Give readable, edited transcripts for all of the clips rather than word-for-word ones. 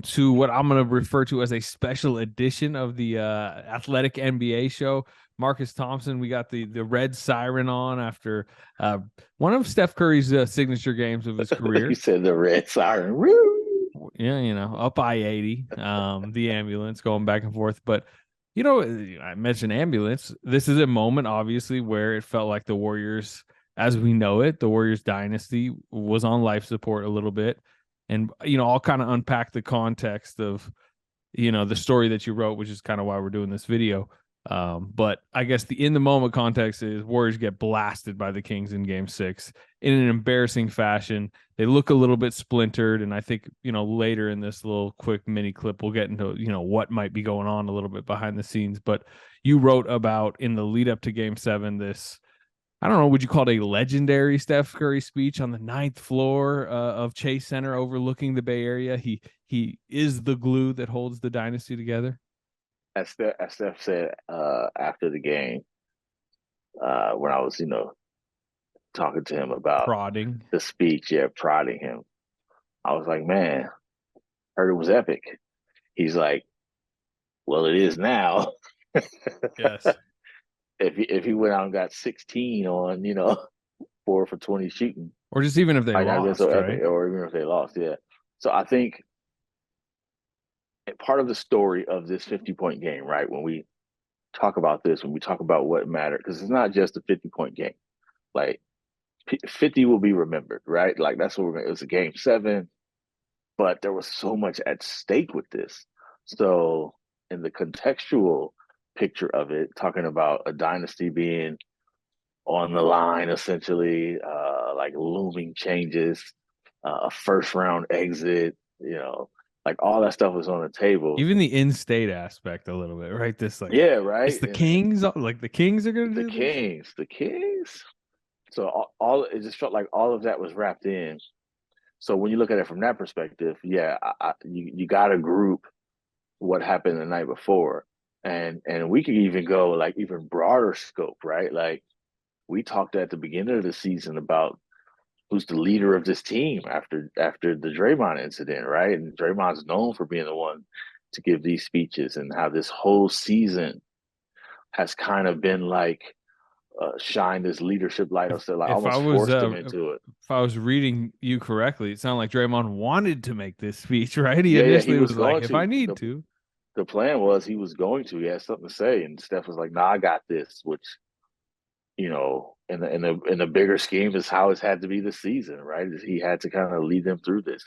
to what I'm going to refer to as a special edition of the Athletic NBA show. Marcus Thompson, we got the red siren on after one of Steph Curry's signature games of his career. You said the red siren. Woo! Yeah, up I-80, the ambulance going back and forth. But, I mentioned ambulance. This is a moment, obviously, where it felt like the Warriors, as we know it, the Warriors dynasty was on life support a little bit. And, I'll kind of unpack the context of, the story that you wrote, which is kind of why we're doing this video. But I guess the in the moment context is Warriors get blasted by the Kings in Game 6 in an embarrassing fashion. They look a little bit splintered, and I think later in this little quick mini clip we'll get into what might be going on a little bit behind the scenes. But you wrote about in the lead up to Game 7 this, I don't know, would you call it a legendary Steph Curry speech on the 9th floor of Chase Center overlooking the Bay Area? He is the glue that holds the dynasty together. As Steph said after the game, when I was, talking to him about Prodding the speech, prodding him, I was like, man, heard it was epic. He's like, well, it is now. Yes. If he went out and got 16 on, 4 for 20 shooting, or just even if they might not have been lost, so right? epic, or even if they lost, yeah. So I think part of the story of this 50-point game, right? When we talk about this, when we talk about what mattered, because it's not just a 50-point game. Like 50 will be remembered, right? Like that's what it was a Game 7, but there was so much at stake with this. So in the contextual picture of it, talking about a dynasty being on the line, essentially, like looming changes, a first round exit, like all that stuff was on the table. Even the in-state aspect a little bit, right? This like, yeah, right. It's the Kings, like the Kings are gonna do the Kings. So all it just felt like all of that was wrapped in. So when you look at it from that perspective, you got to group what happened the night before, and we could even go like even broader scope, right? Like we talked at the beginning of the season about who's the leader of this team after the Draymond incident, right? And Draymond's known for being the one to give these speeches, and how this whole season has kind of been like shine this leadership light. So like If I almost was forced him into it. if I was reading you correctly, it sounded like Draymond wanted to make this speech, right? He Yeah, he initially was was like, going if I to. need to. The plan was he was going to. He had something to say, and Steph was like, "Nah, I got this." Which, in the bigger scheme, is how it's had to be this season, right? He had to kind of lead them through this.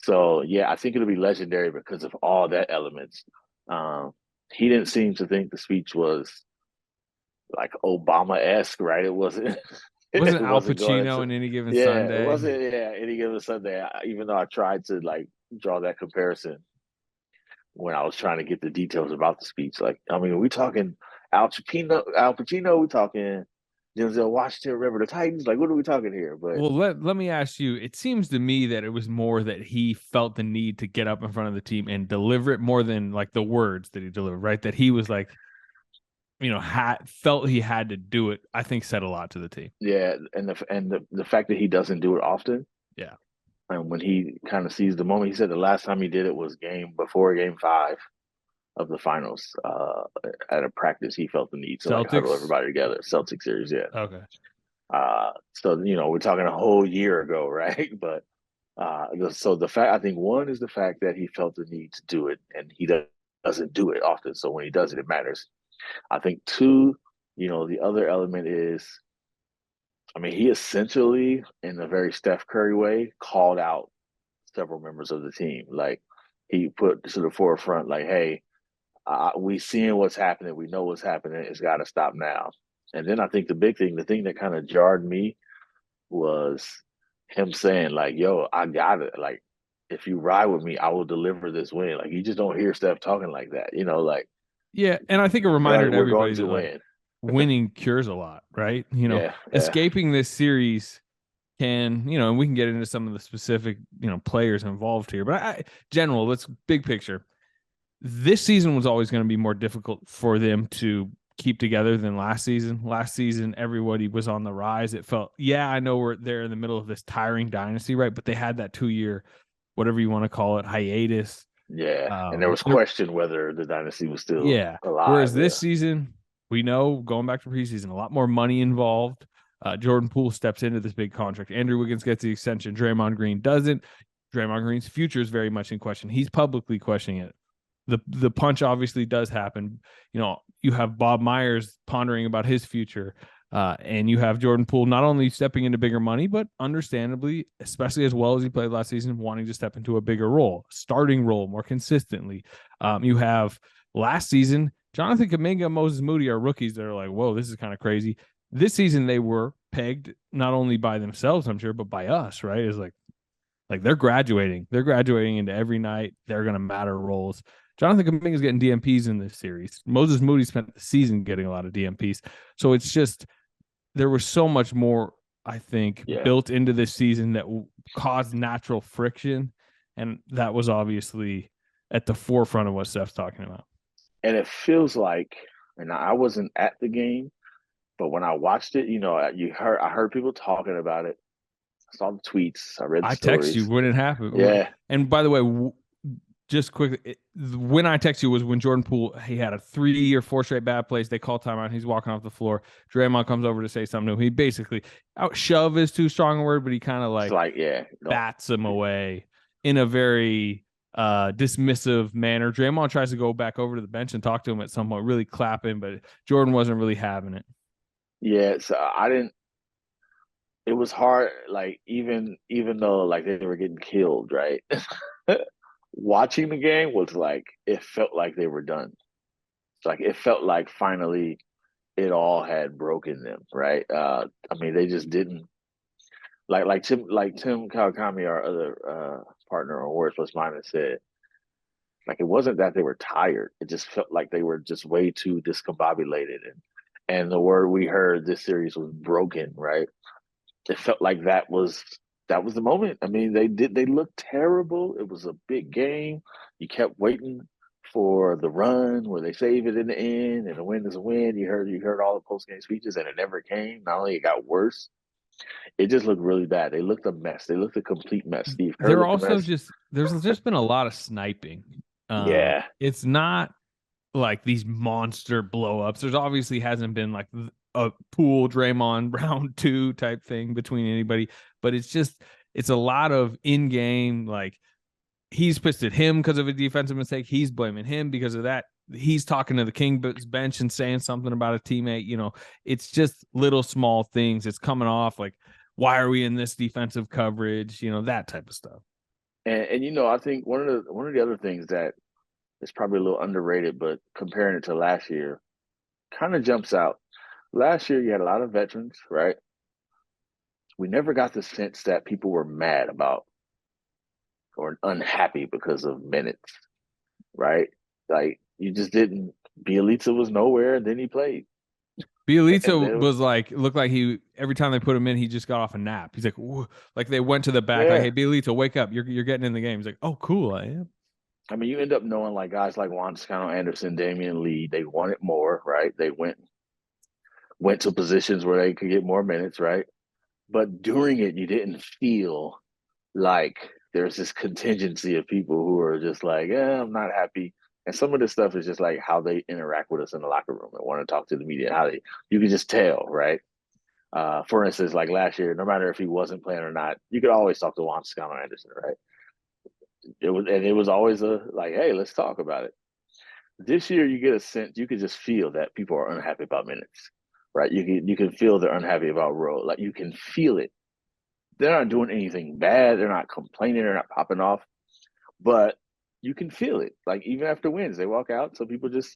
So yeah, I think it'll be legendary because of all that elements. He didn't seem to think the speech was like Obama-esque, right? It wasn't. Wasn't It Al wasn't going Pacino to. in Any Given Yeah, it Sunday? wasn't. Yeah, any given Sunday. Even though I tried to like draw that comparison when I was trying to get the details about the speech. Like, I mean, are we talking Al Pacino? We talking Denzel Washington? Remember the Titans? Like, what are we talking here? But Well, let me ask you. It seems to me that it was more that he felt the need to get up in front of the team and deliver it more than like the words that he delivered, right? That he was like, felt he had to do it. I think said a lot to the team. yeah, and the fact that he doesn't do it often, Yeah. and when he kind of sees the moment, he said the last time he did it was before Game 5 of the finals. At a practice, he felt the need to like huddle Celtics. everybody together. Celtic series, yeah. Okay. So we're talking a whole year ago, right? But so the fact, I think one is the fact that he felt the need to do it, and he doesn't do it often. So when he does it, it matters. I think two, the other element is, I mean, he essentially, in a very Steph Curry way, called out several members of the team. Like he put to the forefront, like, hey, we seeing what's happening. We know what's happening. It's got to stop now. And then I think the thing that kind of jarred me was him saying like, yo, I got it. Like, if you ride with me, I will deliver this win. Like, you just don't hear Steph talking like that, like, Yeah, and I think a reminder to we're going everybody to that like win. winning cures a lot, right? Yeah, yeah. Escaping this series can, and we can get into some of the specific, players involved here, but let's big picture. This season was always going to be more difficult for them to keep together than last season. Last season, everybody was on the rise. It felt, I know we're there in the middle of this tiring dynasty, right? But they had that 2-year, whatever you want to call it, hiatus. Yeah, and there was There, question whether the dynasty was still yeah. alive. Whereas this Yeah, season, we know going back to preseason, a lot more money involved. Jordan Poole steps into this big contract. Andrew Wiggins gets the extension. Draymond Green doesn't. Draymond Green's future is very much in question. He's publicly questioning it. The punch obviously does happen. You know, you have Bob Myers pondering about his future. And you have Jordan Poole not only stepping into bigger money, but understandably, especially as well as he played last season, wanting to step into a bigger role, starting role more consistently. You have last season, Jonathan Kuminga and Moses Moody are rookies that are like, whoa, this is kind of crazy. This season, they were pegged not only by themselves, I'm sure, but by us, right? Is like they're graduating. They're graduating into every night. They're going to matter roles. Jonathan Kuminga is getting DMPs in this series. Moses Moody spent the season getting a lot of DMPs. So it's just there was so much more, I think, yeah, built into this season that caused natural friction. And that was obviously at the forefront of what Steph's talking about. and it feels like, and I wasn't at the game, but when I watched it, I heard people talking about it. I saw the tweets. I read the I text you stories. when it happened. Yeah, And by the way, just quickly, when I text you was when Jordan Poole, he had a 3 or 4 straight bad plays. They call timeout. He's walking off the floor. Draymond comes over to say something to him. He basically out shove is too strong a word, but he kind of it's like like yeah, no, bats him away in a very dismissive manner. Draymond tries to go back over to the bench and talk to him at some point, really clapping, but Jordan wasn't really having it. yeah. So I didn't. It was hard. Like even though like they were getting killed, right? Watching the game was like it felt like they were done. It's like it felt like finally it all had broken them, right? I mean, they just didn't like Tim Kawakami, our other partner on Words Plus Mine, said like it wasn't that they were tired. It just felt like they were just way too discombobulated, and the word we heard this series was broken, right? It felt like that was the moment. I mean, they looked terrible. It was a big game. You kept waiting for the run where they save it in the end, and a win is a win. You heard all the post game speeches, and it never came. Not only it got worse, it just looked really bad. They looked a mess. They looked a complete mess. Steve Kerr They're looked a also mess. just there's just been a lot of sniping. Yeah, It's not like these monster blowups. There's obviously hasn't been like a Poole Draymond round 2 type thing between anybody, but it's a lot of in game like he's pissed at him because of a defensive mistake. He's blaming him because of that. He's talking to the Kings bench and saying something about a teammate. You know, it's just little small things. It's coming off like, why are we in this defensive coverage? You know, that type of stuff. and I think one of the other things that is probably a little underrated, but comparing it to last year, kind of jumps out. Last year, you had a lot of veterans, right? We never got the sense that people were mad about or unhappy because of minutes, right? Like you just didn't. Bielitsa was nowhere, and then he played, and Bielitsa then was like, looked like he every time they put him in, he just got off a nap. He's like, "Whoa." Like they went to the back, like, yeah. hey, Bielitsa, wake up. You're getting in the game. He's like, oh, cool, I am. I mean, you end up knowing like guys like Juan Toscano Anderson, Damian Lee. They wanted more, right? They went to positions where they could get more minutes, right? But during it, you didn't feel like there's this contingency of people who are just like, I'm not happy. And some of this stuff is just like how they interact with us in the locker room and want to talk to the media. How they, you can just tell, right? For instance, like last year, no matter if he wasn't playing or not, you could always talk to Juan Scott Anderson, right? It was always a like, hey, let's talk about it. This year, you get a sense, you could just feel that people are unhappy about minutes, right? You can feel they're unhappy about role, like you can feel it. They're not doing anything bad. They're not complaining. They're not popping off, but you can feel it. Like even after wins, they walk out. So people just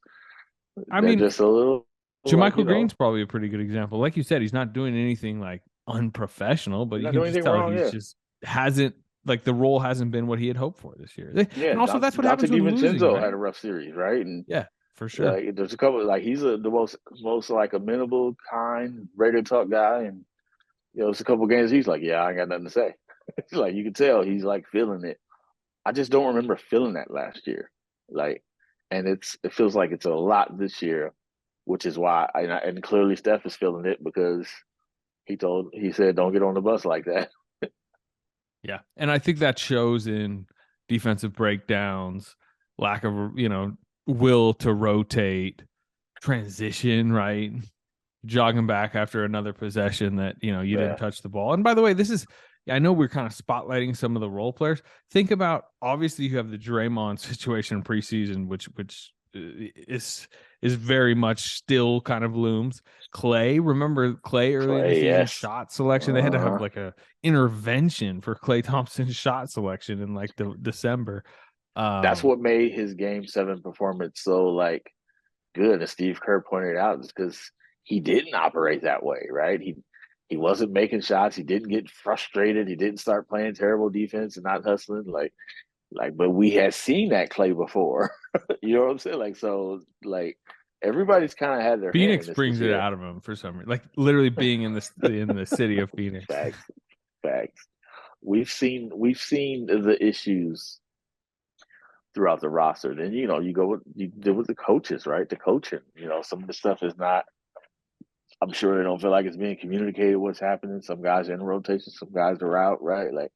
I they're mean, just a little like Jermichael Green's probably a pretty good example. Like you said, he's not doing anything like unprofessional, but they're you not can doing just anything tell wrong. he's Yeah, just hasn't like the role hasn't been what he had hoped for this year. yeah. And also that's what Dante happens with losing, DiVincenzo had right? a rough series, right? And Yeah, for sure. like there's a couple like he's the most like amenable, kind, ready to talk guy, and it's a couple games he's like, yeah, I ain't got nothing to say. It's like you can tell he's like feeling it. I just don't remember feeling that last year, like, and it feels like it's a lot this year, which is why and clearly Steph is feeling it because he said don't get on the bus like that. Yeah. And I think that shows in defensive breakdowns. lack of, will to rotate, transition, right? Jogging back after another possession that, you didn't Yeah, touch the ball. And by the way, I know we're kind of spotlighting some of the role players. Think about, obviously you have the Draymond situation preseason, which is very much still kind of looms. Remember Clay early in the Clay. season Yes. shot selection? They had to have Uh, like a intervention for Clay Thompson's shot selection in like the December. that's Um, what made his Game 7 performance so like good. And Steve Kerr pointed out is because he didn't operate that way, right? He wasn't making shots. He didn't get frustrated. He didn't start playing terrible defense and not hustling. But we had seen that Clay before. You know what I'm saying? Like, so, like, everybody's kind of had their hand in Phoenix this brings it year. out of him for some reason, like literally being in the city of Phoenix. Facts, facts. We've seen the issues throughout the roster. Then you deal with the coaches, right? The coaching. Some of the stuff is not. I'm sure they don't feel like it's being communicated what's happening. Some guys are in rotation, some guys are out, right? Like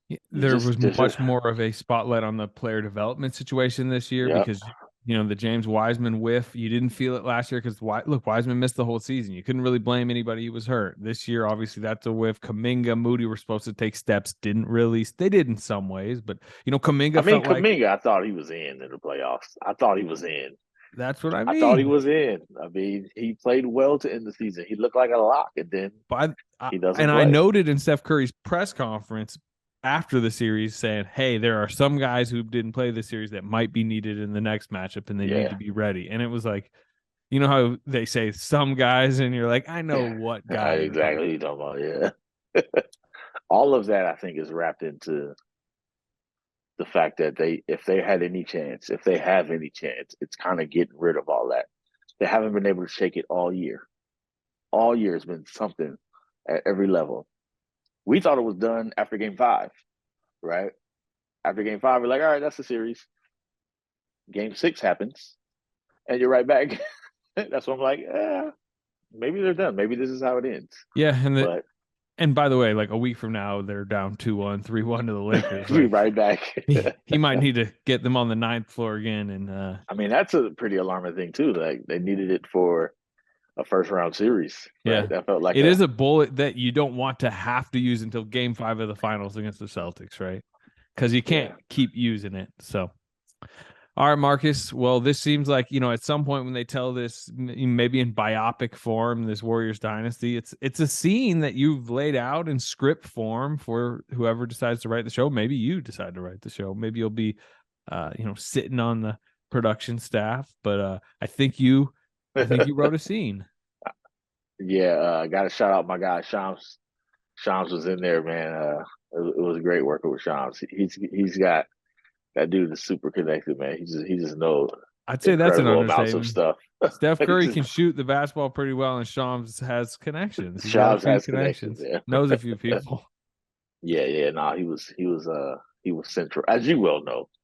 you There just was there's just much more of a spotlight on the player development situation this year yep. because the James Wiseman whiff. You didn't feel it last year because look, Wiseman missed the whole season. You couldn't really blame anybody. He was hurt. This year, obviously, that's a whiff. Kaminga, Moody were supposed to take steps, didn't really. They did in some ways, but I Kaminga mean, felt like Kaminga, I thought he was in the playoffs. I thought he was in. that's what I I thought he mean. was in. I mean, he played well to end the season. He looked like a lock, and then But he doesn't and I play. noted in Steph Curry's press conference after the series saying, "Hey, there are some guys who didn't play this series that might be needed in the next matchup, and they need Yeah, to be ready." And it was like, how they say some guys, and you're like, I know what guy you're talking. exactly. What you talking about? Yeah, all of that I think is wrapped into the fact that if they had any chance, if they have any chance, it's kind of getting rid of all that. They haven't been able to shake it all year. All year has been something at every level. We thought it was done after Game 5, right? After Game 5, we're like, all right, that's the series. Game 6 happens, and you're right back. That's what I'm like, maybe they're done. Maybe this is how it ends. Yeah, But and by the way, like a week from now, they're down 2-1, 3-1 to the Lakers. we're Like right back. he might need to get them on the ninth floor again, and I mean, that's a pretty alarming thing too. Like they needed it for a first round series, right? yeah. That felt like It is a bullet that you don't want to have to use until Game 5 of the finals against the Celtics, right? Because you can't yeah. keep using it. So, all right, Marcus. Well, this seems like at some point when they tell this, maybe in biopic form, this Warriors dynasty, it's a scene that you've laid out in script form for whoever decides to write the show. Maybe you decide to write the show. Maybe you'll be, sitting on the production staff. But I think you wrote a scene. Yeah, got to shout out my guy Shams. Shams was in there, man. It was great working with Shams. He's got that dude is super connected, man. He just knows I'd say that's an incredible amounts of understatement. stuff. Steph He Curry just can shoot the basketball pretty well, and Shams has connections. He's got a Shams few has connections, connections, yeah. knows a few people. Yeah, yeah. No, he was central, as you well know.